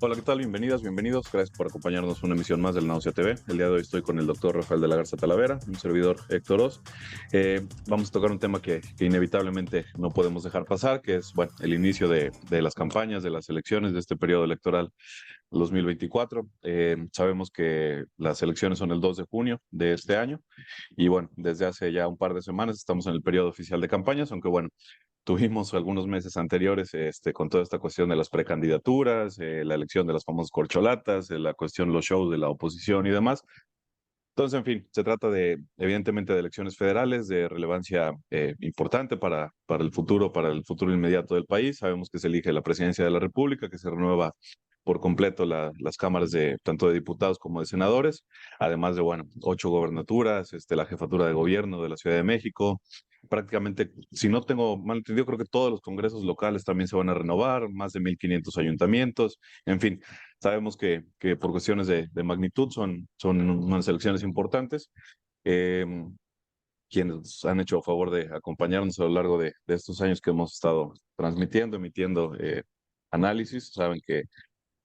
Hola, ¿qué tal? Bienvenidas, bienvenidos. Gracias por acompañarnos en una emisión más del Náusea TV. El día de hoy estoy con el doctor Rafael de la Garza Talavera, un servidor Héctor Oz. Vamos a tocar un tema que inevitablemente no podemos dejar pasar, que es, bueno, el inicio de las campañas, de las elecciones de este periodo electoral 2024. Sabemos que las elecciones son el 2 de junio de este año y, bueno, desde hace ya un par de semanas estamos en el periodo oficial de campañas, aunque, bueno, tuvimos algunos meses anteriores con toda esta cuestión de las precandidaturas, la elección de las famosas corcholatas, la cuestión, los shows de la oposición y demás. Entonces, en fin, se trata de, evidentemente, de elecciones federales de relevancia importante para el futuro inmediato del país. Sabemos que se elige la presidencia de la República, que se renueva por completo las cámaras de tanto de diputados como de senadores, además de, bueno, 8 gobernaturas, la jefatura de gobierno de la Ciudad de México. Prácticamente, si no tengo mal entendido, creo que todos los congresos locales también se van a renovar, más de 1,500 ayuntamientos, en fin. Sabemos que por cuestiones de magnitud son unas elecciones importantes. Eh, Quienes han hecho a favor de acompañarnos a lo largo de estos años que hemos estado transmitiendo, emitiendo análisis, saben que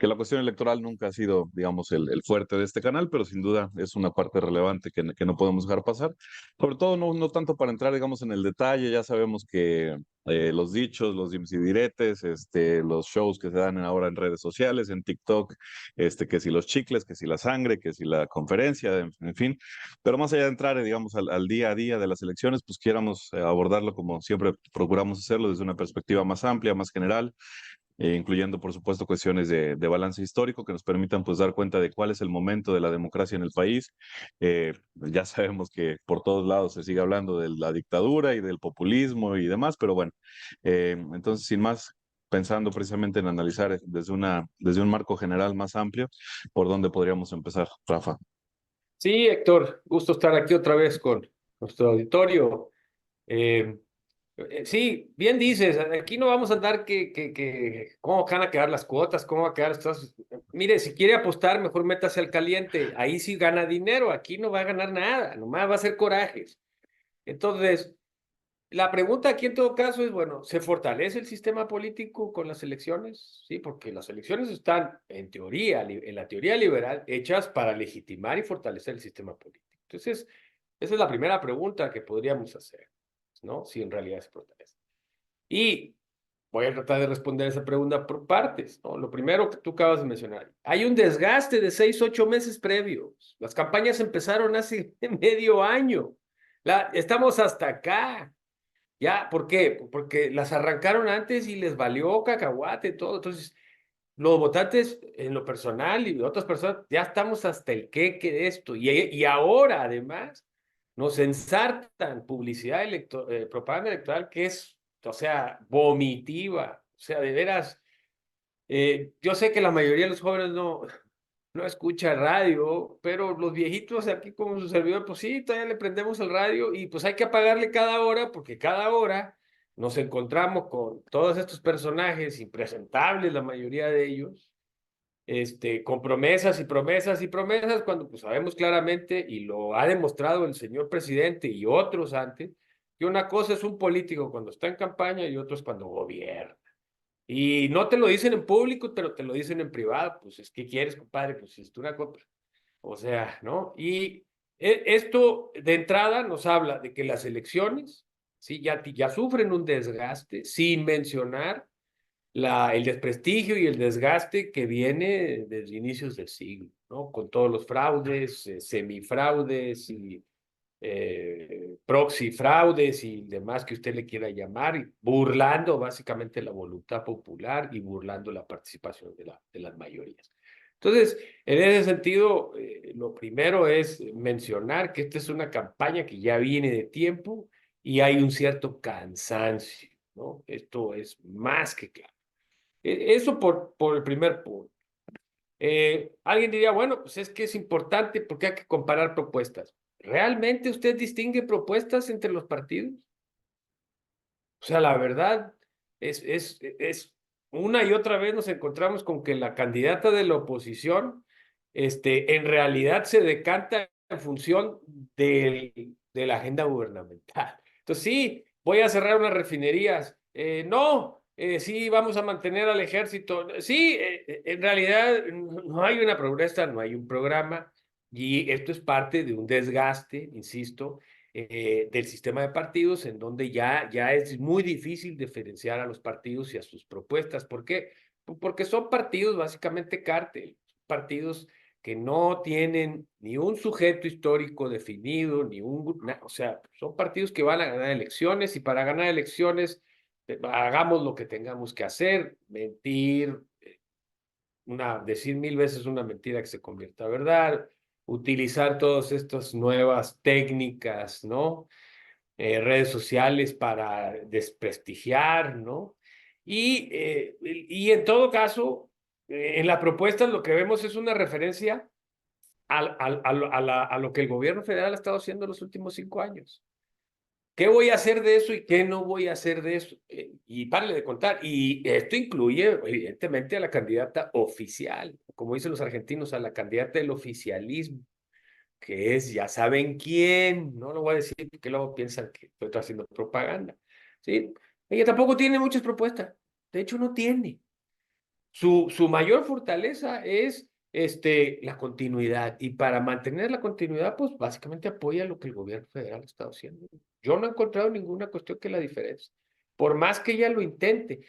la cuestión electoral nunca ha sido, digamos, el fuerte de este canal, pero sin duda es una parte relevante que no podemos dejar pasar. Sobre todo, no tanto para entrar, digamos, en el detalle, ya sabemos que los dichos, los dimes y diretes, los shows que se dan ahora en redes sociales, en TikTok, que si los chicles, que si la sangre, que si la conferencia, en fin. Pero más allá de entrar, digamos, al día a día de las elecciones, pues quieramos abordarlo como siempre procuramos hacerlo, desde una perspectiva más amplia, más general, incluyendo, por supuesto, cuestiones de balance histórico que nos permitan, pues, dar cuenta de cuál es el momento de la democracia en el país. Ya sabemos que por todos lados se sigue hablando de la dictadura y del populismo y demás, pero bueno, entonces, sin más, pensando precisamente en analizar desde un marco general más amplio, ¿por dónde podríamos empezar, Rafa? Sí, Héctor, gusto estar aquí otra vez con nuestro auditorio. Eh, sí, bien dices, aquí no vamos a andar cómo van a quedar las cuotas, cómo va a quedar estas. Mire, si quiere apostar, mejor métase al caliente, ahí sí gana dinero, aquí no va a ganar nada, nomás va a ser corajes. Entonces, la pregunta aquí en todo caso es, bueno, ¿se fortalece el sistema político con las elecciones? Sí, porque las elecciones están, en teoría, en la teoría liberal, hechas para legitimar y fortalecer el sistema político. Entonces, esa es la primera pregunta que podríamos hacer, ¿no? Si en realidad se fortalece. Y voy a tratar de responder esa pregunta por partes, ¿no? Lo primero que tú acabas de mencionar, hay un desgaste de 6, 8 meses previos. Las campañas empezaron hace medio año. Estamos hasta acá. Ya, ¿por qué? Porque las arrancaron antes y les valió cacahuate todo. Entonces, los votantes, en lo personal y otras personas, ya estamos hasta el queque de esto. Y ahora, además, nos ensartan publicidad propaganda electoral que es, o sea, vomitiva. O sea, de veras, yo sé que la mayoría de los jóvenes no escucha radio, pero los viejitos aquí como su servidor, pues sí, todavía le prendemos el radio y pues hay que apagarle cada hora porque cada hora nos encontramos con todos estos personajes impresentables, la mayoría de ellos, con promesas y promesas y promesas, cuando pues sabemos claramente, y lo ha demostrado el señor presidente y otros antes, que una cosa es un político cuando está en campaña y otro es cuando gobierna. Y no te lo dicen en público, pero te lo dicen en privado. Pues es que quieres, compadre, pues si es una compra. O sea, ¿no? Y esto de entrada nos habla de que las elecciones, sí, ya sufren un desgaste, sin mencionar el desprestigio y el desgaste que viene desde inicios del siglo, ¿no? Con todos los fraudes, semifraudes y proxy fraudes y demás que usted le quiera llamar, y burlando básicamente la voluntad popular y burlando la participación de las mayorías. Entonces, en ese sentido, lo primero es mencionar que esta es una campaña que ya viene de tiempo y hay un cierto cansancio, ¿no? Esto es más que claro. Eso por el primer punto. Alguien diría, bueno, pues es que es importante porque hay que comparar propuestas. ¿Realmente usted distingue propuestas entre los partidos? O sea, la verdad es una y otra vez nos encontramos con que la candidata de la oposición, en realidad se decanta en función de la agenda gubernamental. Entonces, sí, voy a cerrar unas refinerías. No, sí, vamos a mantener al ejército. Sí, en realidad no hay una propuesta, no hay un programa, y esto es parte de un desgaste, insisto, del sistema de partidos, en donde ya es muy difícil diferenciar a los partidos y a sus propuestas. ¿Por qué? Porque son partidos básicamente cártel, partidos que no tienen ni un sujeto histórico definido, o sea, son partidos que van a ganar elecciones, y para ganar elecciones hagamos lo que tengamos que hacer, mentir, decir 1000 veces una mentira que se convierta en verdad, utilizar todas estas nuevas técnicas, ¿no? Redes sociales para desprestigiar, ¿no? Y en todo caso, en la propuesta lo que vemos es una referencia a lo que el gobierno federal ha estado haciendo los últimos 5 años. ¿Qué voy a hacer de eso y qué no voy a hacer de eso? Y párale de contar. Y esto incluye, evidentemente, a la candidata oficial, como dicen los argentinos, a la candidata del oficialismo, que es, ya saben quién, no lo voy a decir porque luego piensan que estoy haciendo propaganda. ¿Sí? Ella tampoco tiene muchas propuestas. De hecho, no tiene. Su mayor fortaleza es la continuidad. Y para mantener la continuidad, pues básicamente apoya lo que el gobierno federal ha estado haciendo. Yo no he encontrado ninguna cuestión que la diferencia. Por más que ella lo intente.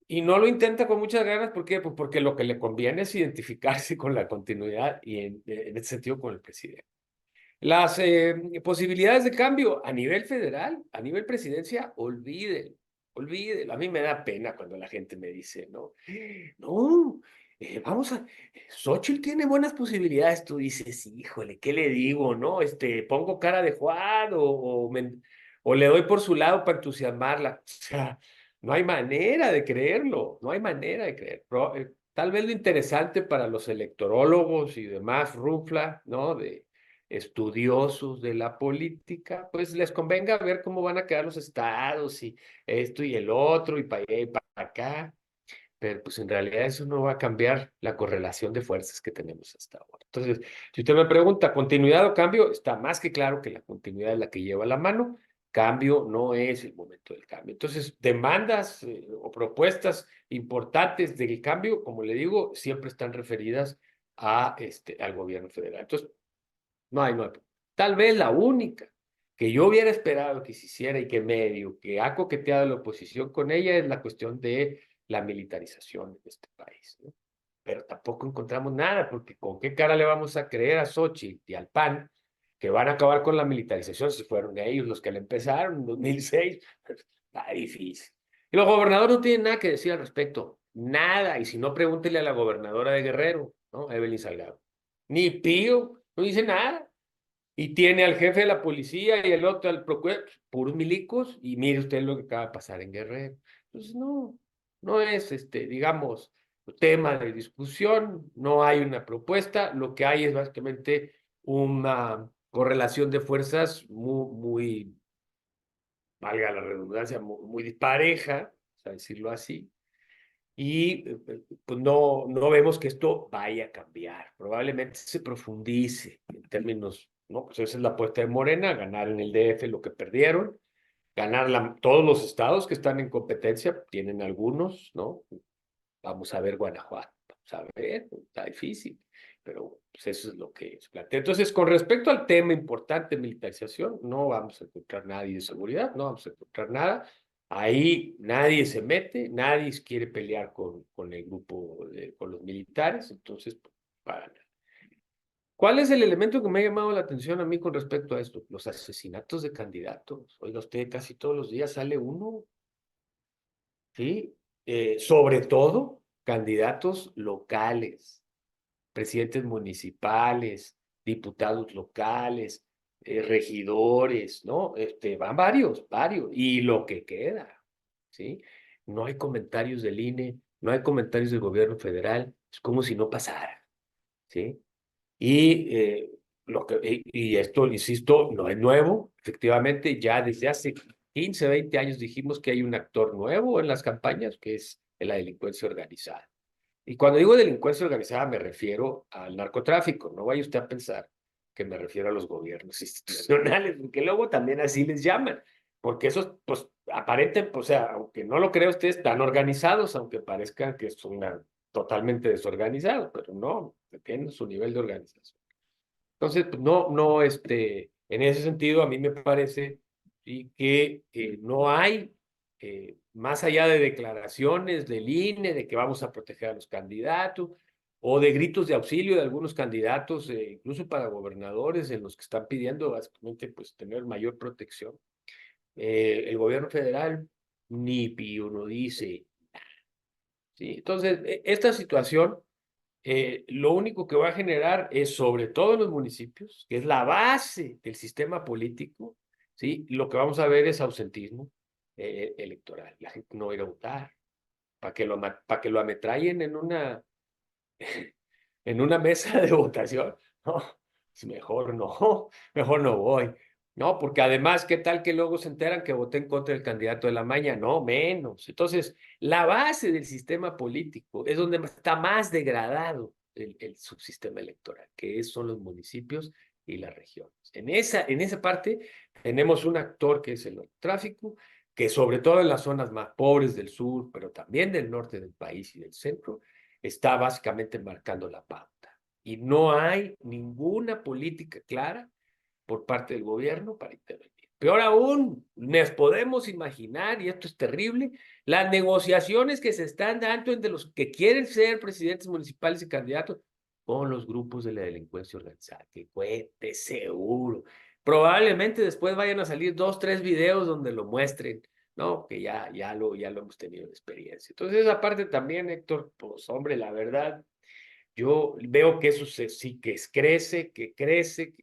Y no lo intenta con muchas ganas, ¿por qué? Pues porque lo que le conviene es identificarse con la continuidad y en ese sentido con el presidente. Las posibilidades de cambio a nivel federal, a nivel presidencia, olvídelo. A mí me da pena cuando la gente me dice, no, no, Xóchitl tiene buenas posibilidades. Tú dices, híjole, ¿qué le digo, no? Pongo cara de Juan o le doy por su lado para entusiasmarla. O sea, no hay manera de creerlo, no hay manera de creer. Tal vez lo interesante para los electorólogos y demás, Rufla, ¿no? De estudiosos de la política, pues les convenga ver cómo van a quedar los estados y esto y el otro y para allá y para acá, pero pues en realidad eso no va a cambiar la correlación de fuerzas que tenemos hasta ahora. Entonces, si usted me pregunta, ¿continuidad o cambio? Está más que claro que la continuidad es la que lleva la mano, cambio no es el momento del cambio. Entonces, demandas o propuestas importantes del cambio, como le digo, siempre están referidas al gobierno federal. Entonces, no hay. Tal vez la única que yo hubiera esperado que se hiciera y que medio que ha coqueteado la oposición con ella es la cuestión de la militarización de este país, ¿no? Pero tampoco encontramos nada, porque ¿con qué cara le vamos a creer a Xochitl y al PAN que van a acabar con la militarización si fueron ellos los que la empezaron en 2006? Está difícil. Y los gobernadores no tienen nada que decir al respecto, nada. Y si no, pregúntele a la gobernadora de Guerrero, ¿no? Evelyn Salgado. Ni pío, no dice nada. Y tiene al jefe de la policía y el otro al procurador, puros milicos, y mire usted lo que acaba de pasar en Guerrero. Entonces, no es, digamos, tema de discusión, no hay una propuesta, lo que hay es básicamente una correlación de fuerzas muy, valga la redundancia, muy dispareja, a decirlo así, y pues no vemos que esto vaya a cambiar. Probablemente se profundice en términos, ¿no? Pues esa es la apuesta de Morena, ganar en el DF lo que perdieron, ganar todos los estados que están en competencia, tienen algunos, ¿no? Vamos a ver Guanajuato, vamos a ver, está difícil, pero pues eso es lo que se plantea. Entonces, con respecto al tema importante, militarización, no vamos a encontrar nadie de seguridad, no vamos a encontrar nada. Ahí nadie se mete, nadie quiere pelear con el grupo, con los militares, entonces, pues, para nada. ¿Cuál es el elemento que me ha llamado la atención a mí con respecto a esto? Los asesinatos de candidatos. Oiga, usted casi todos los días sale uno, ¿sí? Sobre todo candidatos locales, presidentes municipales, diputados locales, regidores, ¿no? Van varios, y lo que queda, ¿sí? No hay comentarios del INE, no hay comentarios del gobierno federal, es como si no pasara, ¿sí? Y esto, insisto, no es nuevo. Efectivamente, ya desde hace 15, 20 años dijimos que hay un actor nuevo en las campañas, que es la delincuencia organizada. Y cuando digo delincuencia organizada me refiero al narcotráfico. No vaya usted a pensar que me refiero a los gobiernos institucionales, porque luego también así les llaman. porque esos, pues, aparenten, o sea, aunque no lo crea usted, están organizados, aunque parezcan que son totalmente desorganizados, pero no, tienen su nivel de organización. Entonces, pues, no, en ese sentido, a mí me parece y que no hay, más allá de declaraciones del INE, de que vamos a proteger a los candidatos, o de gritos de auxilio de algunos candidatos, incluso para gobernadores, en los que están pidiendo básicamente pues, tener mayor protección. El gobierno federal ni pío no dice. ¿Sí? Entonces, esta situación lo único que va a generar es, sobre todo en los municipios, que es la base del sistema político, ¿sí? Lo que vamos a ver es ausentismo electoral. La gente no va a ir a votar para que lo ametrallen en una mesa de votación. No, mejor no voy. No, porque además, ¿qué tal que luego se enteran que voté en contra del candidato de la maña? No, menos. Entonces, la base del sistema político es donde está más degradado el subsistema electoral, son los municipios y las regiones. En esa parte tenemos un actor que es el tráfico, que sobre todo en las zonas más pobres del sur, pero también del norte del país y del centro, está básicamente marcando la pauta. Y no hay ninguna política clara por parte del gobierno para intervenir. Peor aún, nos podemos imaginar, y esto es terrible, las negociaciones que se están dando entre los que quieren ser presidentes municipales y candidatos con los grupos de la delincuencia organizada, que cuente seguro. Probablemente después vayan a salir 2, 3 videos donde lo muestren, ¿no? Que ya lo hemos tenido en experiencia. Entonces, esa parte también, Héctor, pues hombre, la verdad, yo veo que eso sí crece, que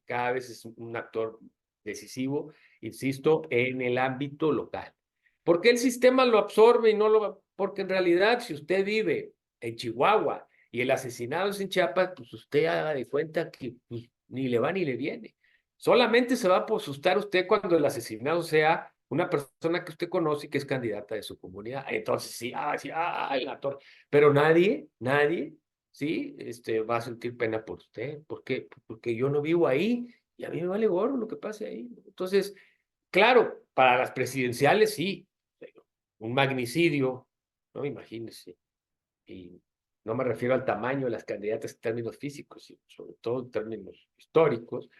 cada vez es un actor decisivo, insisto, en el ámbito local. ¿Por qué el sistema lo absorbe y no lo... Porque en realidad, si usted vive en Chihuahua y el asesinado es en Chiapas, pues usted haga de cuenta que pues, ni le va ni le viene. Solamente se va a asustar usted cuando el asesinado sea una persona que usted conoce y que es candidata de su comunidad. Entonces sí, sí, la torre. Pero nadie ¿sí? Va a sentir pena por usted. ¿Por qué? Porque yo no vivo ahí y a mí me vale gorro lo que pase ahí. Entonces, claro, para las presidenciales sí, un magnicidio, ¿no? Imagínese. Y no me refiero al tamaño de las candidatas en términos físicos, sino sobre todo en términos históricos,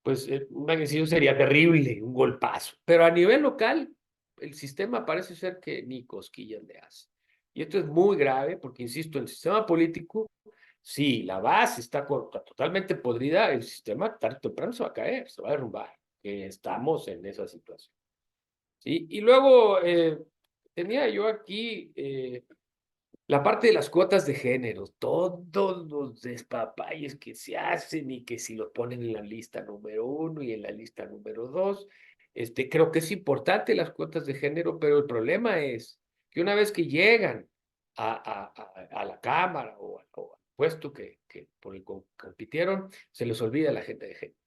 pues un magnicidio sería terrible, un golpazo. Pero a nivel local, el sistema parece ser que ni cosquillas le hace. Y esto es muy grave porque, insisto, el sistema político, si la base está totalmente podrida, el sistema tarde o temprano se va a caer, se va a derrumbar. Estamos en esa situación. ¿Sí? Y luego tenía yo aquí la parte de las cuotas de género, todos los despapalles que se hacen y que si los ponen en la lista número 1 y en la lista número 2, creo que es importante las cuotas de género, pero el problema es que una vez que llegan a la Cámara o al puesto que por el que compitieron, se les olvida la agenda de género,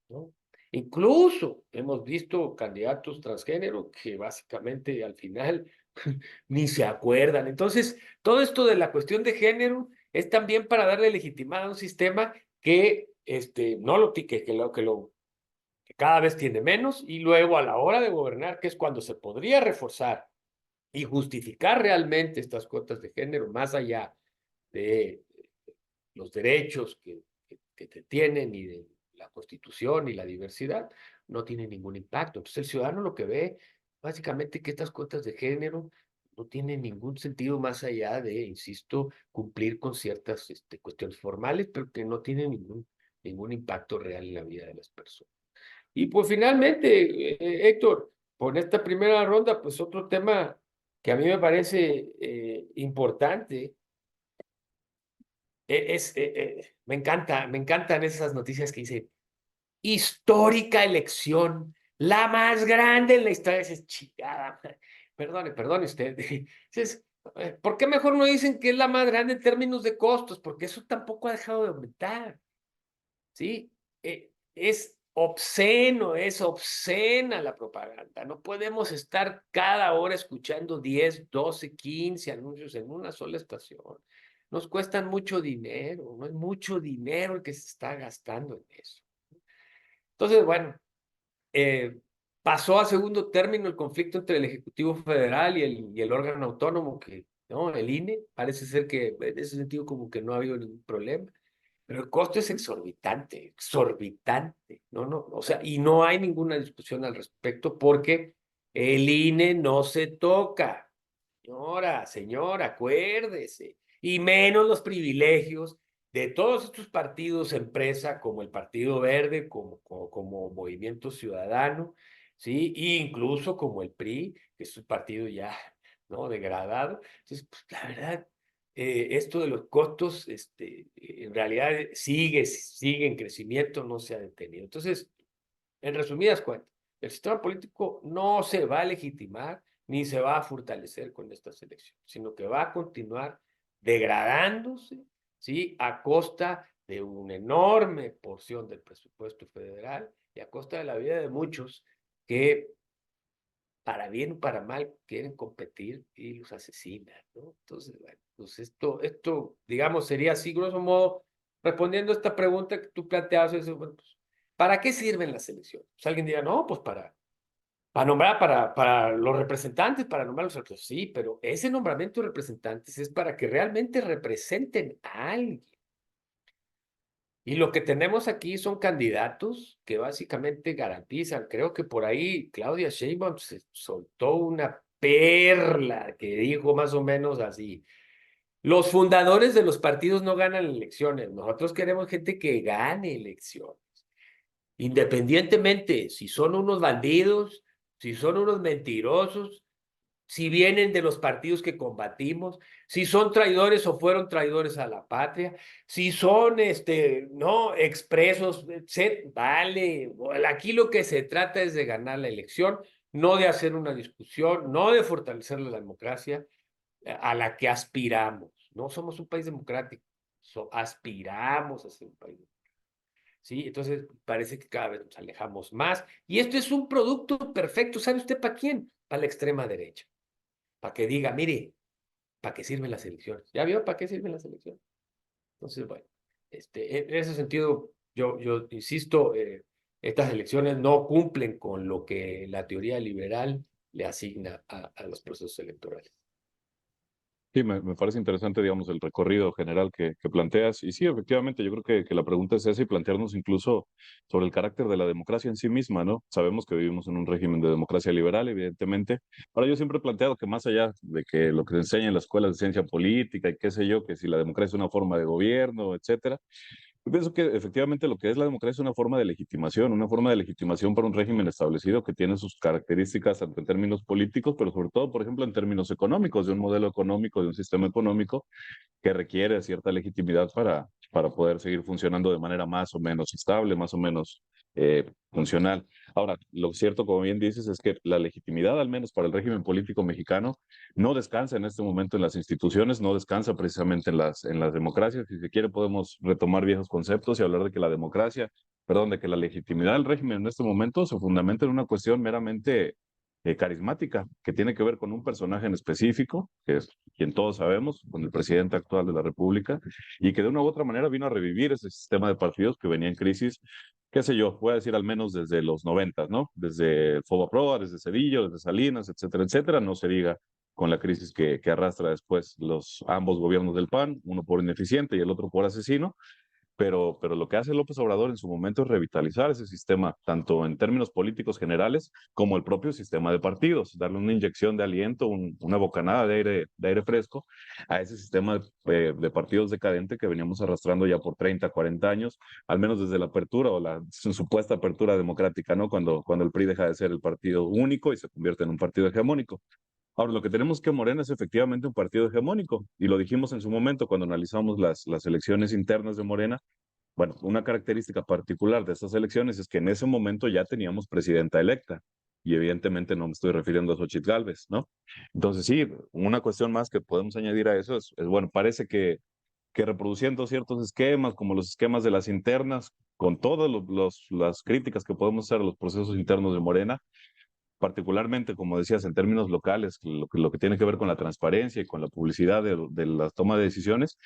¿no? Incluso hemos visto candidatos transgénero que básicamente al final ni se acuerdan. Entonces, todo esto de la cuestión de género es también para darle legitimidad a un sistema que no lo tique, que cada vez tiene menos, y luego a la hora de gobernar, que es cuando se podría reforzar y justificar realmente estas cuotas de género, más allá de los derechos que te tienen y de la constitución y la diversidad, no tiene ningún impacto. Entonces el ciudadano lo que ve, básicamente, que estas cuotas de género no tienen ningún sentido más allá de, insisto, cumplir con ciertas cuestiones formales, pero que no tienen ningún impacto real en la vida de las personas. Y pues finalmente, Héctor, por esta primera ronda, pues otro tema que a mí me parece importante me encantan esas noticias que dice histórica elección, la más grande en la historia. Dices, chingada, perdone usted. Dices, ¿por qué mejor no dicen que es la más grande en términos de costos? Porque eso tampoco ha dejado de aumentar, ¿sí? Es obscena la propaganda. No podemos estar cada hora escuchando 10, 12, 15 anuncios en una sola estación. Nos cuestan mucho dinero, no es mucho dinero el que se está gastando en eso. Entonces, bueno, eh, pasó a segundo término el conflicto entre el Ejecutivo Federal y el órgano autónomo, que, ¿no? El INE. Parece ser que en ese sentido como que no ha habido ningún problema. Pero el costo es exorbitante, exorbitante, ¿no? No, o sea, y no hay ninguna discusión al respecto porque el INE no se toca. Señora, acuérdese. Y menos los privilegios de todos estos partidos empresa, como el Partido Verde, como Movimiento Ciudadano, ¿sí? E incluso como el PRI, que es un partido ya, ¿no? Degradado. Entonces, pues, la verdad, esto de los costos, en realidad sigue en crecimiento, no se ha detenido. Entonces, en resumidas cuentas, el sistema político no se va a legitimar ni se va a fortalecer con estas elecciones, sino que va a continuar degradándose, ¿sí? A costa de una enorme porción del presupuesto federal y a costa de la vida de muchos que, para bien o para mal, quieren competir y los asesinan, ¿no? Entonces, bueno, pues digamos, sería así, grosso modo, respondiendo a esta pregunta que tú planteabas, bueno, pues, ¿para qué sirven las elecciones? Pues alguien dirá, no, pues para nombrar, para los representantes, para nombrar los otros. Sí, pero ese nombramiento de representantes es para que realmente representen a alguien. Y lo que tenemos aquí son candidatos que básicamente garantizan. Creo que por ahí Claudia Sheinbaum se soltó una perla que dijo más o menos así: los fundadores de los partidos no ganan elecciones, nosotros queremos gente que gane elecciones. Independientemente si son unos bandidos, si son unos mentirosos, si vienen de los partidos que combatimos, si son traidores o fueron traidores a la patria, si son, no, expresos, vale. Aquí lo que se trata es de ganar la elección, no de hacer una discusión, no de fortalecer la democracia a la que aspiramos. No somos un país democrático, aspiramos a ser un país democrático. ¿Sí? Entonces parece que cada vez nos alejamos más. Y esto es un producto perfecto. ¿Sabe usted para quién? Para la extrema derecha. Para que diga, mire, ¿para qué sirven las elecciones? ¿Ya vio para qué sirven las elecciones? Entonces, bueno, en ese sentido, yo insisto, estas elecciones no cumplen con lo que la teoría liberal le asigna a los procesos electorales. Sí, me parece interesante, digamos, el recorrido general que planteas. Y sí, efectivamente, yo creo que la pregunta es esa y plantearnos incluso sobre el carácter de la democracia en sí misma, ¿no? Sabemos que vivimos en un régimen de democracia liberal, evidentemente. Ahora, yo siempre he planteado que más allá de que lo que se enseña en las escuelas de ciencia política y qué sé yo, que si la democracia es una forma de gobierno, etcétera, yo pienso que efectivamente lo que es la democracia es una forma de legitimación para un régimen establecido que tiene sus características tanto en términos políticos, pero sobre todo, por ejemplo, en términos económicos, de un modelo económico, de un sistema económico que requiere cierta legitimidad para poder seguir funcionando de manera más o menos estable, más o menos funcional. Ahora, lo cierto, como bien dices, es que la legitimidad, al menos para el régimen político mexicano, no descansa en este momento en las instituciones, no descansa precisamente en las democracias. Si se quiere, podemos retomar viejos conceptos y hablar de que la democracia, perdón, de que la legitimidad del régimen en este momento se fundamenta en una cuestión meramente carismática, que tiene que ver con un personaje en específico, que es quien todos sabemos, con el presidente actual de la República, y que de una u otra manera vino a revivir ese sistema de partidos que venía en crisis, qué sé yo, voy a decir al menos desde los 90, ¿no? Desde el Fobaproa, desde Cedillo, desde Salinas, etcétera, etcétera, no se diga con la crisis que arrastra después los ambos gobiernos del PAN, uno por ineficiente y el otro por asesino, pero lo que hace López Obrador en su momento es revitalizar ese sistema, tanto en términos políticos generales como el propio sistema de partidos, darle una inyección de aliento, una bocanada de aire fresco a ese sistema de partidos decadente que veníamos arrastrando ya por 30, 40 años, al menos desde la apertura o la supuesta apertura democrática, ¿no? Cuando el PRI deja de ser el partido único y se convierte en un partido hegemónico. Ahora, lo que tenemos que Morena es efectivamente un partido hegemónico, y lo dijimos en su momento cuando analizamos las elecciones internas de Morena. Bueno, una característica particular de estas elecciones es que en ese momento ya teníamos presidenta electa, y evidentemente no me estoy refiriendo a Xochitl Gálvez, ¿no? Entonces, sí, una cuestión más que podemos añadir a eso bueno, parece que reproduciendo ciertos esquemas, como los esquemas de las internas, con todas las críticas que podemos hacer a los procesos internos de Morena, particularmente, como decías, en términos locales, lo que tiene que ver con la transparencia y con la publicidad de la toma de decisiones,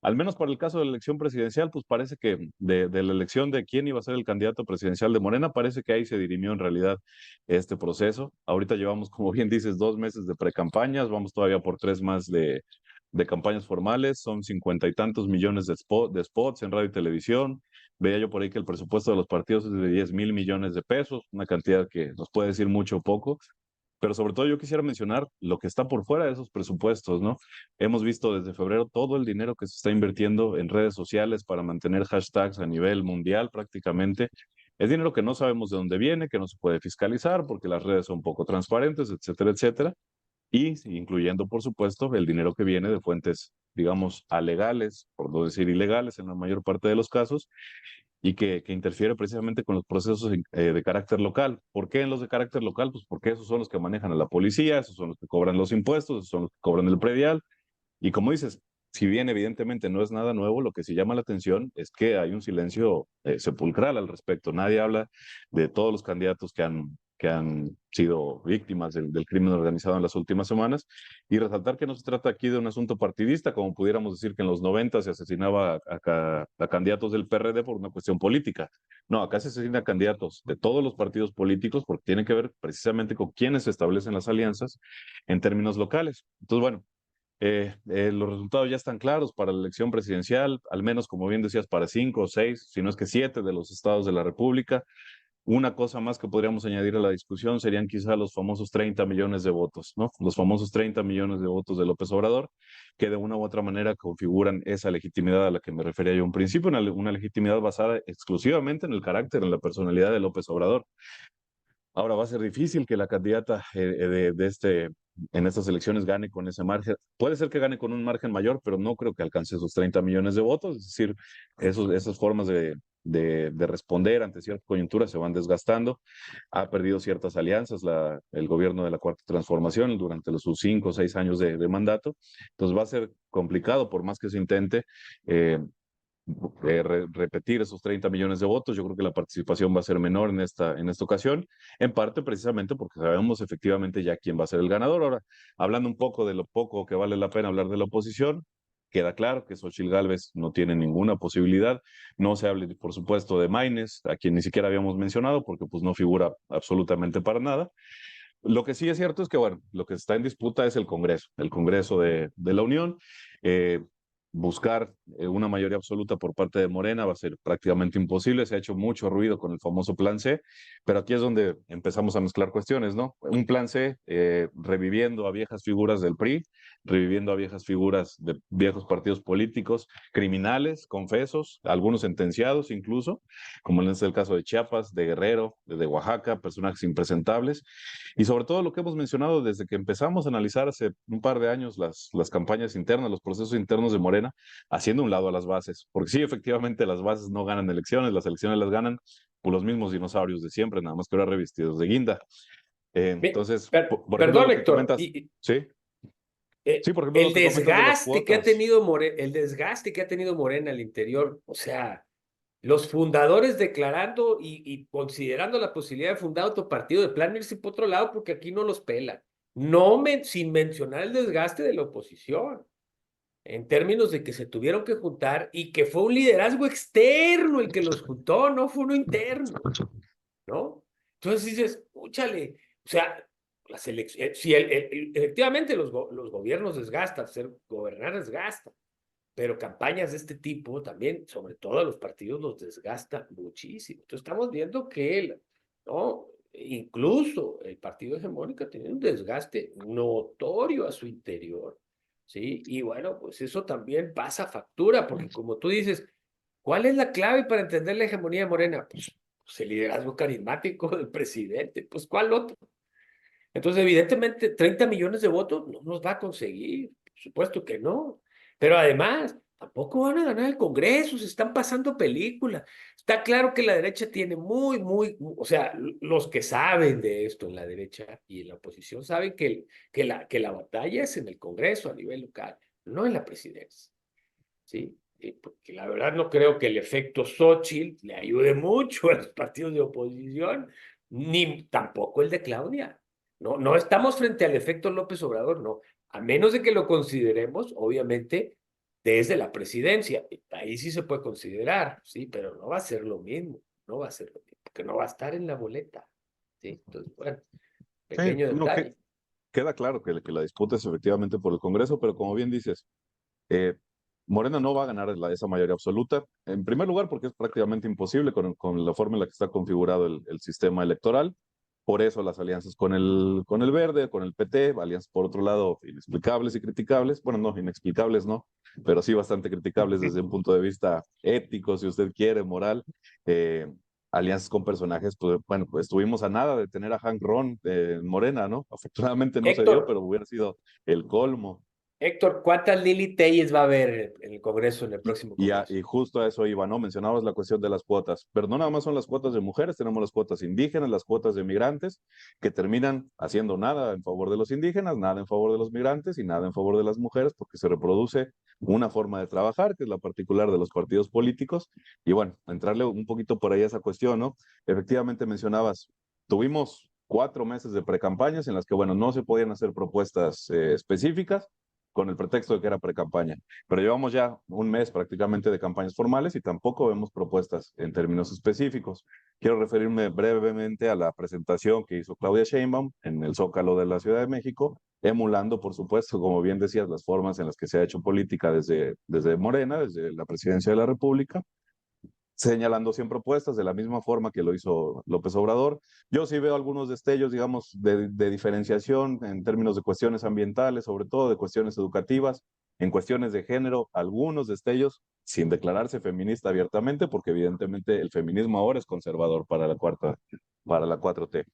al menos para el caso de la elección presidencial, pues parece que de la elección de quién iba a ser el candidato presidencial de Morena, parece que ahí se dirimió en realidad este proceso. Ahorita llevamos, como bien dices, 2 meses de precampañas, vamos todavía por 3 más de campañas formales, son 50 y tantos millones de spots en radio y televisión. Veía yo por ahí que el presupuesto de los partidos es de 10,000 millones de pesos, una cantidad que nos puede decir mucho o poco, pero sobre todo yo quisiera mencionar lo que está por fuera de esos presupuestos, ¿no? Hemos visto desde febrero todo el dinero que se está invirtiendo en redes sociales para mantener hashtags a nivel mundial prácticamente. Es dinero que no sabemos de dónde viene, que no se puede fiscalizar porque las redes son poco transparentes, etcétera, etcétera. Y incluyendo, por supuesto, el dinero que viene de fuentes, digamos, alegales, por no decir ilegales en la mayor parte de los casos, y que interfiere precisamente con los procesos de carácter local. ¿Por qué en los de carácter local? Pues porque esos son los que manejan a la policía, esos son los que cobran los impuestos, esos son los que cobran el predial. Y como dices, si bien evidentemente no es nada nuevo, lo que sí llama la atención es que hay un silencio sepulcral al respecto. Nadie habla de todos los candidatos que han sido víctimas del crimen organizado en las últimas semanas, y resaltar que no se trata aquí de un asunto partidista, como pudiéramos decir que en los 90 se asesinaba a candidatos del PRD por una cuestión política. No, acá se asesinan a candidatos de todos los partidos políticos porque tiene que ver precisamente con quiénes se establecen las alianzas en términos locales. Entonces, bueno, los resultados ya están claros para la elección presidencial, al menos, como bien decías, para 5 o 6, si no es que 7 de los estados de la República. Una cosa más que podríamos añadir a la discusión serían quizá los famosos 30 millones de votos, ¿no? Los famosos 30 millones de votos de López Obrador, que de una u otra manera configuran esa legitimidad a la que me refería yo en principio, una legitimidad basada exclusivamente en el carácter, en la personalidad de López Obrador. Ahora va a ser difícil que la candidata en estas elecciones gane con ese margen. Puede ser que gane con un margen mayor, pero no creo que alcance esos 30 millones de votos. Es decir, esas formas de responder ante cierta coyuntura se van desgastando. Ha perdido ciertas alianzas el gobierno de la Cuarta Transformación durante sus 5 o 6 años de mandato. Entonces va a ser complicado, por más que se intente. Repetir esos 30 millones de votos. Yo creo que la participación va a ser menor en esta ocasión, en parte precisamente porque sabemos efectivamente ya quién va a ser el ganador. Ahora, hablando un poco de lo poco que vale la pena hablar de la oposición, queda claro que Xochitl Gálvez no tiene ninguna posibilidad. No se hable, por supuesto, de Maines, a quien ni siquiera habíamos mencionado, porque pues no figura absolutamente para nada. Lo que sí es cierto es que, bueno, lo que está en disputa es el Congreso de la Unión. Eh, Buscar una mayoría absoluta por parte de Morena va a ser prácticamente imposible. Se ha hecho mucho ruido con el famoso Plan C, pero aquí es donde empezamos a mezclar cuestiones, ¿no? Un Plan C reviviendo a viejas figuras del PRI, reviviendo a viejas figuras de viejos partidos políticos, criminales, confesos, algunos sentenciados incluso, como en el caso de Chiapas, de Guerrero, de Oaxaca, personajes impresentables. Y sobre todo lo que hemos mencionado desde que empezamos a analizar hace un par de años las campañas internas, los procesos internos de Morena, haciendo un lado a las bases. Porque sí, efectivamente, las bases no ganan elecciones, las elecciones las ganan por los mismos dinosaurios de siempre, nada más que ahora revestidos de guinda. Entonces, por ejemplo, Perdón, lo que Héctor, comentas, ¿sí? Sí, por ejemplo, lo el que comentas de las desgaste que ha cuotas. tenido el desgaste que ha tenido Morena al interior, o sea, los fundadores declarando y considerando la posibilidad de fundar otro partido, de plan irse por otro lado, porque aquí no los pela. Sin mencionar el desgaste de la oposición, en términos de que se tuvieron que juntar y que fue un liderazgo externo el que los juntó, no fue uno interno, ¿no? Entonces dices, úchale, o sea, las elecciones, si efectivamente los gobiernos desgastan, gobernar desgasta, pero campañas de este tipo también, sobre todo a los partidos, los desgasta muchísimo. Entonces estamos viendo que ¿no? Incluso el partido hegemónico tiene un desgaste notorio a su interior, ¿sí? Y bueno, pues eso también pasa factura, porque como tú dices, ¿cuál es la clave para entender la hegemonía de Morena? Pues el liderazgo carismático del presidente, pues ¿cuál otro? Entonces, evidentemente, 30 millones de votos no nos va a conseguir, por supuesto que no. Pero además, tampoco van a ganar el Congreso, se están pasando películas. Está claro que la derecha tiene o sea, los que saben de esto en la derecha y en la oposición saben que la batalla es en el Congreso a nivel local, no en la presidencia, ¿sí? Porque la verdad no creo que el efecto Xochitl le ayude mucho a los partidos de oposición, ni tampoco el de Claudia. No, no estamos frente al efecto López Obrador, no. A menos de que lo consideremos, obviamente, desde la presidencia. Ahí sí se puede considerar, sí, pero no va a ser lo mismo, no va a ser lo mismo, porque no va a estar en la boleta, ¿sí? Entonces, bueno, Sí, pequeño no, detalle. queda claro que la disputa es efectivamente por el Congreso, pero como bien dices, eh, Morena no va a ganar esa mayoría absoluta. En primer lugar, porque es prácticamente imposible con la forma en la que está configurado el sistema electoral. Por eso las alianzas con el Verde, con el PT, alianzas por otro lado inexplicables y criticables. Bueno, no, inexplicables no, pero sí bastante criticables desde un punto de vista ético, si usted quiere, moral. Eh, alianzas con personajes, pues bueno, pues estuvimos a nada de tener a Hank Ron en Morena, ¿no? Afortunadamente no se dio, Héctor, pero hubiera sido el colmo. Héctor, ¿cuántas Lili Telles va a haber en el Congreso, en el próximo Congreso? Y justo a eso iba, ¿no? Mencionabas la cuestión de las cuotas, pero no nada más son las cuotas de mujeres, tenemos las cuotas indígenas, las cuotas de migrantes, que terminan haciendo nada en favor de los indígenas, nada en favor de los migrantes y nada en favor de las mujeres, porque se reproduce una forma de trabajar, que es la particular de los partidos políticos. Y bueno, entrarle un poquito por ahí a esa cuestión, ¿no? Efectivamente mencionabas, tuvimos 4 meses de precampañas en las que, bueno, no se podían hacer propuestas específicas con el pretexto de que era precampaña. Pero llevamos ya un mes prácticamente de campañas formales y tampoco vemos propuestas en términos específicos. Quiero referirme brevemente a la presentación que hizo Claudia Sheinbaum en el Zócalo de la Ciudad de México, emulando, por supuesto, como bien decías, las formas en las que se ha hecho política desde Morena, desde la presidencia de la República, señalando 100 propuestas de la misma forma que lo hizo López Obrador. Yo sí veo algunos destellos, digamos, de diferenciación en términos de cuestiones ambientales, sobre todo de cuestiones educativas, en cuestiones de género, algunos destellos sin declararse feminista abiertamente, porque evidentemente el feminismo ahora es conservador para la 4T.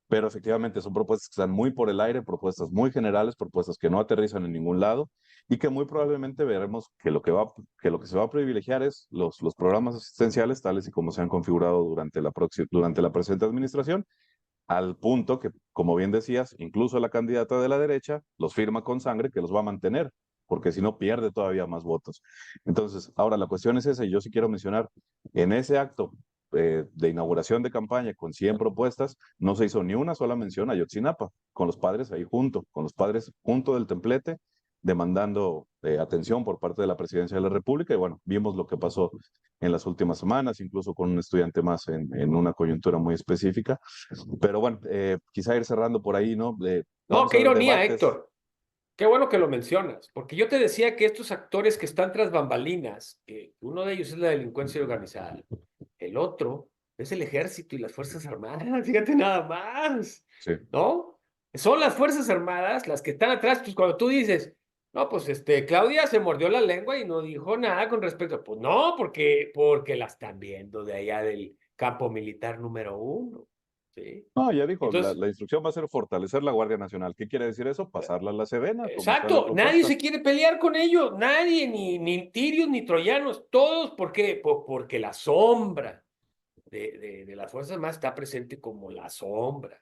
Pero efectivamente son propuestas que están muy por el aire, propuestas muy generales, propuestas que no aterrizan en ningún lado y que muy probablemente veremos que lo que se va a privilegiar es los programas asistenciales tales y como se han configurado durante la presente administración, al punto que, como bien decías, incluso la candidata de la derecha los firma con sangre que los va a mantener, porque si no pierde todavía más votos. Entonces, ahora la cuestión es esa, y yo sí quiero mencionar, en ese acto de inauguración de campaña con 100 propuestas, no se hizo ni una sola mención a Yotzinapa, con los padres ahí junto, con los padres junto del templete, demandando atención por parte de la presidencia de la República, y bueno, vimos lo que pasó en las últimas semanas, incluso con un estudiante más en una coyuntura muy específica. Pero bueno, quizá ir cerrando por ahí, ¿no? No, Vamos qué a ver ironía, debates. Héctor. Qué bueno que lo mencionas, porque yo te decía que estos actores que están tras bambalinas, uno de ellos es la delincuencia organizada, el otro es el ejército y las Fuerzas Armadas, fíjate nada más, Sí. ¿no? Son las Fuerzas Armadas las que están atrás, pues cuando tú dices, no, pues Claudia se mordió la lengua y no dijo nada con respecto, pues no, porque la están viendo de allá del campo militar número 1, ¿sí? No, ya dijo, Entonces, la instrucción va a ser fortalecer la Guardia Nacional. ¿Qué quiere decir eso? Pasarla a la Sedena, como está en la exacto, nadie propuesta. se quiere pelear con ellos, nadie, ni tirios ni troyanos, todos, ¿por qué? Porque la sombra de las Fuerzas Armadas está presente como la sombra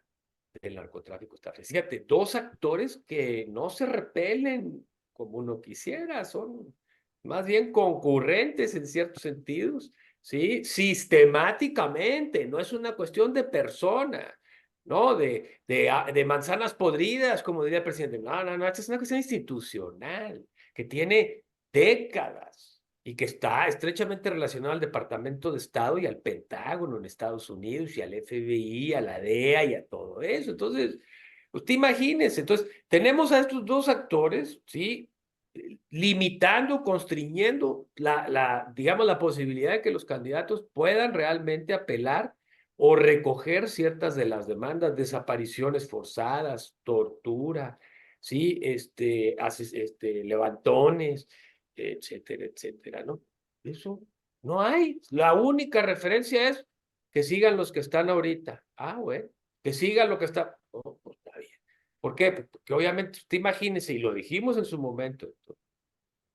del narcotráfico está presente. Fíjate, dos actores que no se repelen como uno quisiera, son más bien concurrentes en ciertos sentidos, ¿sí? Sistemáticamente, no es una cuestión de persona. ¿No? De manzanas podridas, como diría el presidente. No, no, no, esta es una cuestión institucional que tiene décadas y que está estrechamente relacionado al Departamento de Estado y al Pentágono en Estados Unidos y al FBI, a la DEA y a todo eso. Entonces, usted imagínese, entonces, tenemos a estos dos actores, ¿sí? Limitando, constriñendo digamos, la posibilidad de que los candidatos puedan realmente apelar o recoger ciertas de las demandas, desapariciones forzadas, tortura, ¿sí? Levantones, etcétera, etcétera, ¿no? Eso no hay. La única referencia es que sigan los que están ahorita. Ah, bueno, que sigan lo que está. Oh, pues está bien. ¿Por qué? Porque obviamente, usted imagínese, y lo dijimos en su momento,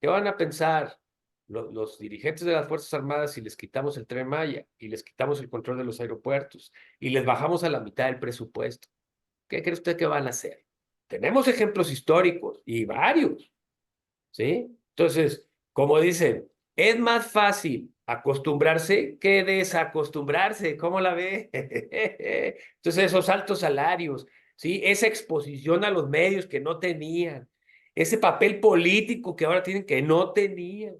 ¿qué van a pensar los dirigentes de las Fuerzas Armadas si les quitamos el Tren Maya y les quitamos el control de los aeropuertos y les bajamos a la mitad del presupuesto? ¿Qué cree usted que van a hacer? Tenemos ejemplos históricos y varios, ¿sí? Entonces, como dicen, es más fácil acostumbrarse que desacostumbrarse. ¿Cómo la ve? Entonces, esos altos salarios, ¿sí? Esa exposición a los medios que no tenían, ese papel político que ahora tienen que no tenían,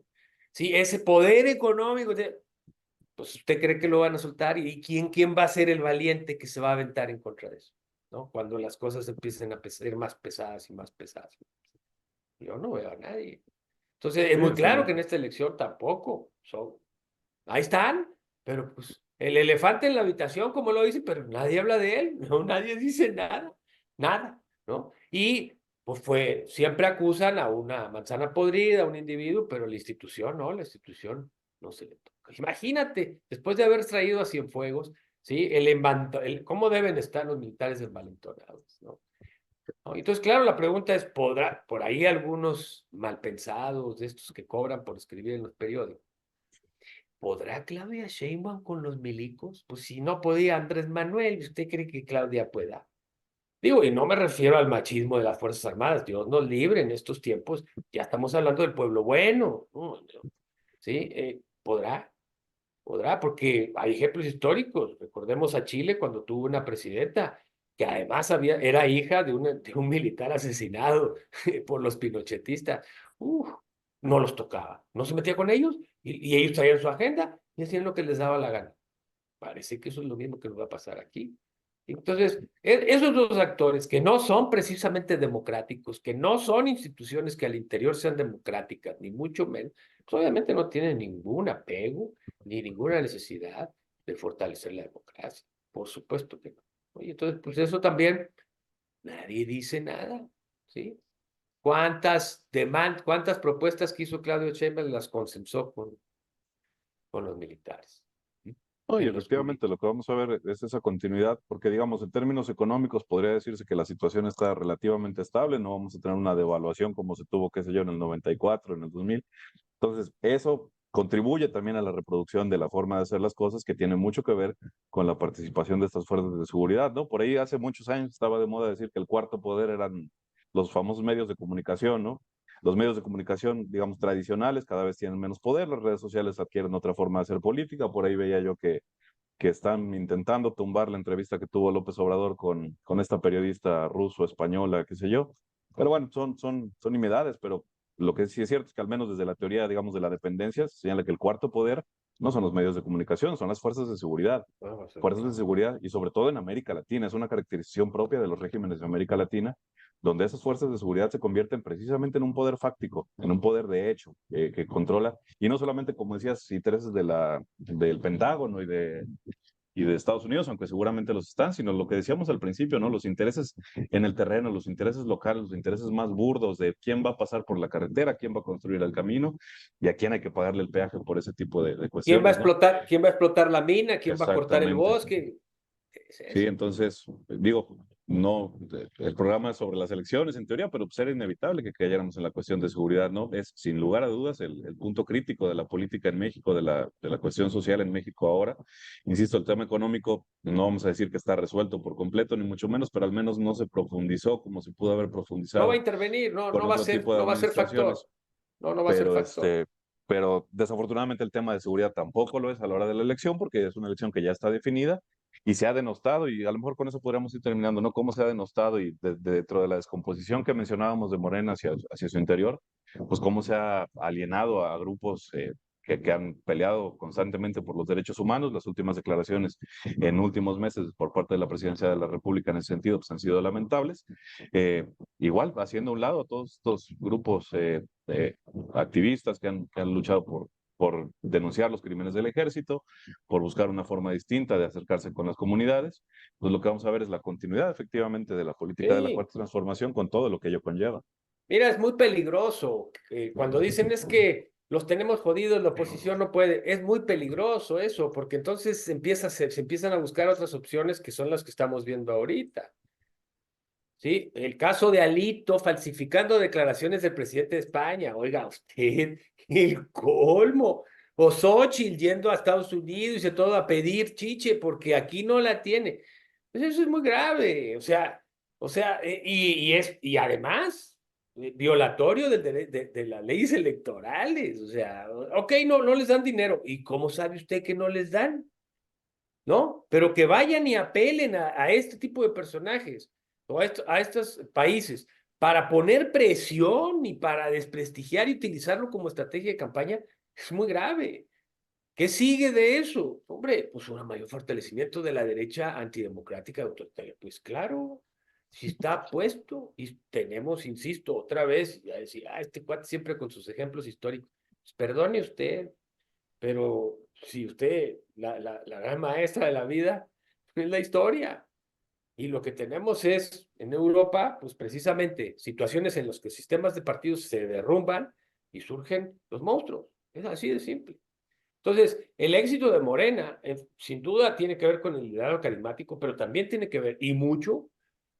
¿sí? Ese poder económico, pues usted cree que lo van a soltar y quién va a ser el valiente que se va a aventar en contra de eso, ¿no? Cuando las cosas empiecen a ser más pesadas y más pesadas. Yo no veo a nadie. Entonces, es Sí, muy está claro que bien. en esta elección tampoco. Ahí están, pero pues el elefante en la habitación, como lo dice, pero nadie habla de él, no, nadie dice nada, nada, ¿no? Y pues siempre acusan a una manzana podrida, a un individuo, pero la institución no se le toca. Imagínate, después de haber traído a Cienfuegos, ¿sí? ¿Cómo deben estar los militares envalentonados, ¿no? ¿No? Entonces, claro, la pregunta es, ¿podrá, por ahí algunos malpensados, de estos que cobran por escribir en los periódicos, ¿podrá Claudia Sheinbaum con los milicos? Pues si no podía Andrés Manuel, ¿usted cree que Claudia pueda? Digo, y no me refiero al machismo de las Fuerzas Armadas, Dios nos libre en estos tiempos, ya estamos hablando del pueblo bueno, ¿no? ¿Sí? Podrá, porque hay ejemplos históricos. Recordemos a Chile cuando tuvo una presidenta que además era hija de un militar asesinado por los pinochetistas. Uf, no los tocaba, no se metía con ellos y ellos traían su agenda y hacían lo que les daba la gana. Parece que eso es lo mismo que nos va a pasar aquí. Entonces, esos dos actores que no son precisamente democráticos, que no son instituciones que al interior sean democráticas, ni mucho menos, pues obviamente no tienen ningún apego ni ninguna necesidad de fortalecer la democracia. Por supuesto que no. Oye, entonces, pues eso también, nadie dice nada, ¿sí? ¿Cuántas propuestas que hizo Claudio Sheinbaum las consensó con los militares? ¿Sí? Oye, En los efectivamente, lo que vamos a ver es esa continuidad, porque digamos, en términos económicos podría decirse que la situación está relativamente estable, no vamos a tener una devaluación como se tuvo, qué sé yo, en el 94, en el 2000. Entonces, eso contribuye también a la reproducción de la forma de hacer las cosas que tiene mucho que ver con la participación de estas fuerzas de seguridad, ¿no? Por ahí hace muchos años estaba de moda decir que el cuarto poder eran los famosos medios de comunicación, ¿no? Los medios de comunicación, digamos, tradicionales cada vez tienen menos poder, las redes sociales adquieren otra forma de hacer política, por ahí veía yo que están intentando tumbar la entrevista que tuvo López Obrador con esta periodista ruso-española, qué sé yo. Pero bueno, son nimiedades, pero lo que sí es cierto es que al menos desde la teoría, digamos, de la dependencia, se señala que el cuarto poder no son los medios de comunicación, son las fuerzas de seguridad. Fuerzas de seguridad y sobre todo en América Latina, es una caracterización propia de los regímenes de América Latina, donde esas fuerzas de seguridad se convierten precisamente en un poder fáctico, en un poder de hecho, que controla, y no solamente, como decías, intereses del Pentágono y de Estados Unidos, aunque seguramente los están, sino lo que decíamos al principio, ¿no? Los intereses en el terreno, los intereses locales, los intereses más burdos de quién va a pasar por la carretera, quién va a construir el camino y a quién hay que pagarle el peaje por ese tipo de cuestiones, ¿no? ¿Quién va a explotar la mina? ¿Quién va a cortar el Exactamente. bosque? Es Sí, eso. entonces, digo, no, el programa es sobre las elecciones en teoría, pero pues era inevitable que cayéramos en la cuestión de seguridad, ¿no? Es sin lugar a dudas el punto crítico de la política en México, de la cuestión social en México ahora. Insisto, el tema económico, no vamos a decir que está resuelto por completo, ni mucho menos, pero al menos no se profundizó como se pudo haber No va a profundizado intervenir, con otro tipo de no va a ser administraciones. factor. No, no va a ser Pero, factor. pero desafortunadamente el tema de seguridad tampoco lo es a la hora de la elección, porque es una elección que ya está definida y se ha denostado, y a lo mejor con eso podríamos ir terminando, ¿no? Cómo se ha denostado y dentro de la descomposición que mencionábamos de Morena hacia su interior, pues cómo se ha alienado a grupos que han peleado constantemente por los derechos humanos. Las últimas declaraciones en últimos meses por parte de la presidencia de la República en ese sentido pues han sido lamentables. Eh, Igual, haciendo a un lado a todos estos grupos activistas que han luchado por denunciar los crímenes del ejército, por buscar una forma distinta de acercarse con las comunidades, pues lo que vamos a ver es la continuidad efectivamente de la política de la Sí, cuarta transformación con todo lo que ello conlleva. mira, es muy peligroso. Cuando dicen es que los tenemos jodidos, la oposición no puede, es muy peligroso eso, porque entonces se empiezan a buscar otras opciones que son las que estamos viendo ahorita. ¿Sí? El caso de Alito falsificando declaraciones del presidente de España. Oiga, usted, el colmo. O Xochitl yendo a Estados Unidos y se todo a pedir chiche porque aquí no la tiene. Pues eso es muy grave. Y además, violatorio de las leyes electorales. O sea, ok, no les dan dinero. ¿Y cómo sabe usted que no les dan? ¿No? Pero que vayan y apelen a este tipo de personajes o a estos países para poner presión y para desprestigiar y utilizarlo como estrategia de campaña es muy grave. ¿Qué sigue de eso? Hombre, pues un mayor fortalecimiento de la derecha antidemocrática y autoritaria. Pues claro, si está puesto y tenemos, insisto, otra vez, a decir, este cuate siempre con sus ejemplos históricos. Pues perdone usted, pero si usted, la gran maestra de la vida, es la historia. Y lo que tenemos es, en Europa, pues precisamente situaciones en las que sistemas de partidos se derrumban y surgen los monstruos. Es así de simple. Entonces, el éxito de Morena, sin duda, tiene que ver con el liderazgo carismático, pero también tiene que ver, y mucho,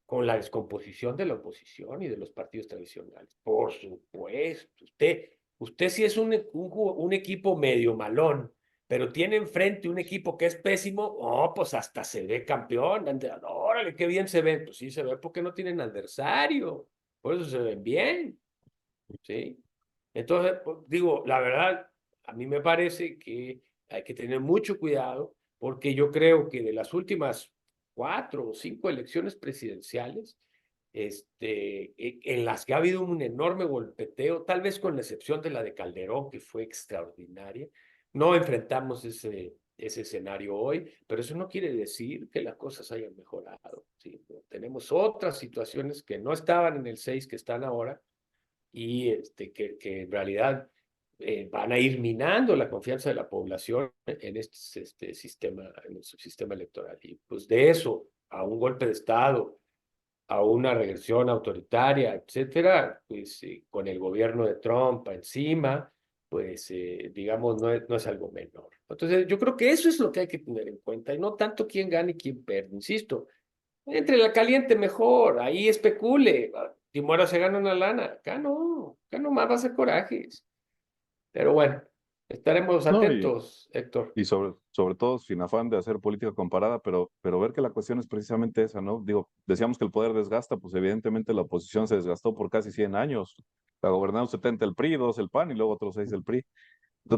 con la descomposición de la oposición y de los partidos tradicionales. Por supuesto, usted sí es un equipo medio malón, pero tiene enfrente un equipo que es pésimo, oh, pues hasta se ve campeón. Órale, qué bien se ven. Pues sí, se ve porque no tienen adversario, por eso se ven bien, ¿sí? Entonces, pues, digo, la verdad, a mí me parece que hay que tener mucho cuidado porque yo creo que de las últimas 4 o 5 elecciones presidenciales, en las que ha habido un enorme golpeteo, tal vez con la excepción de la de Calderón, que fue extraordinaria, no enfrentamos ese escenario hoy, pero eso no quiere decir que las cosas hayan mejorado, ¿sí? Tenemos otras situaciones que no estaban en el 6 que están ahora, y que en realidad van a ir minando la confianza de la población en este sistema, en el subsistema electoral. Y pues de eso a un golpe de Estado, a una regresión autoritaria, etcétera, pues con el gobierno de Trump encima, pues digamos, no es algo menor. Entonces, yo creo que eso es lo que hay que tener en cuenta, y no tanto quién gana y quién pierde, insisto. Entre la caliente mejor, ahí especule. Timora se gana una lana. Acá no más va a ser corajes. Pero bueno, estaremos No, atentos, Héctor. y sobre todo sin afán de hacer política comparada, pero ver que la cuestión es precisamente esa, ¿no? Digo, decíamos que el poder desgasta, pues evidentemente la oposición se desgastó por casi 100 años. La gobernaron 70 el PRI, 2 el PAN y luego otros 6 el PRI.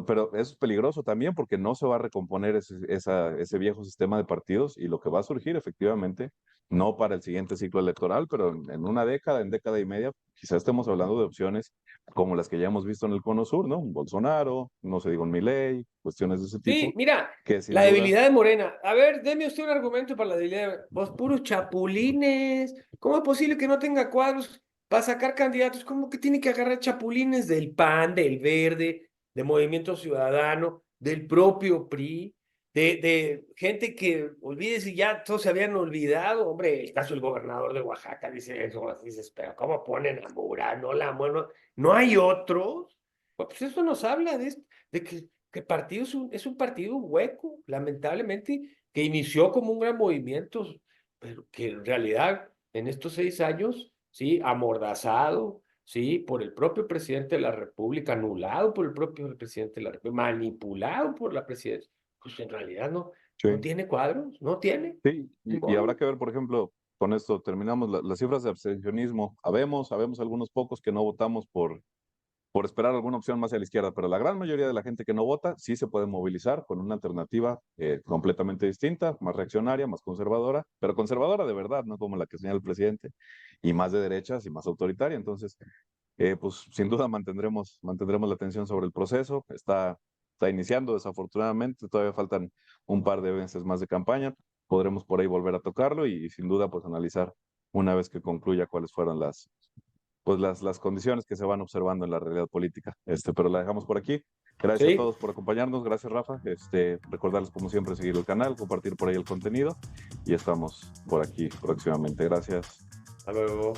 Pero eso es peligroso también porque no se va a recomponer ese viejo sistema de partidos y lo que va a surgir efectivamente, no para el siguiente ciclo electoral, pero en una década, en década y media, quizás estemos hablando de opciones como las que ya hemos visto en el Cono Sur, ¿no? Un Bolsonaro, no se diga un Milei, cuestiones de ese Sí, tipo, mira, que sin la duda, debilidad de Morena. A ver, deme usted un argumento para la debilidad de... Vos puros chapulines. ¿Cómo es posible que no tenga cuadros para sacar candidatos? ¿Cómo que tiene que agarrar chapulines del PAN, del Verde, de Movimiento Ciudadano, del propio PRI, de gente que, olvídese, ya todos se habían olvidado? Hombre, el caso del gobernador de Oaxaca dice eso, dices, pero ¿cómo ponen a Murad? No la muero. ¿No hay otros? Pues eso nos habla de que el partido es un partido hueco, lamentablemente, que inició como un gran movimiento, pero que en realidad en estos 6 años, sí, amordazado, sí, por el propio presidente de la República, anulado por el propio presidente de la República, manipulado por la presidencia, pues en realidad no sí, tiene cuadros, no tiene. sí, Ni y habrá modo. que ver, por ejemplo, con esto terminamos las cifras de abstencionismo. Habemos algunos pocos que no votamos por esperar alguna opción más a la izquierda, pero la gran mayoría de la gente que no vota sí se puede movilizar con una alternativa completamente distinta, más reaccionaria, más conservadora, pero conservadora de verdad, no como la que señala el presidente, y más de derechas y más autoritaria. Entonces, pues sin duda mantendremos la atención sobre el proceso. Está iniciando, desafortunadamente, todavía faltan un par de meses más de campaña. Podremos por ahí volver a tocarlo y sin duda pues analizar una vez que concluya cuáles fueron las condiciones que se van observando en la realidad política. Pero la dejamos por aquí. Gracias a Sí, todos por acompañarnos. Gracias, Rafa. Recordarles, como siempre, seguir el canal, compartir por ahí el contenido y estamos por aquí próximamente. Gracias. hasta luego.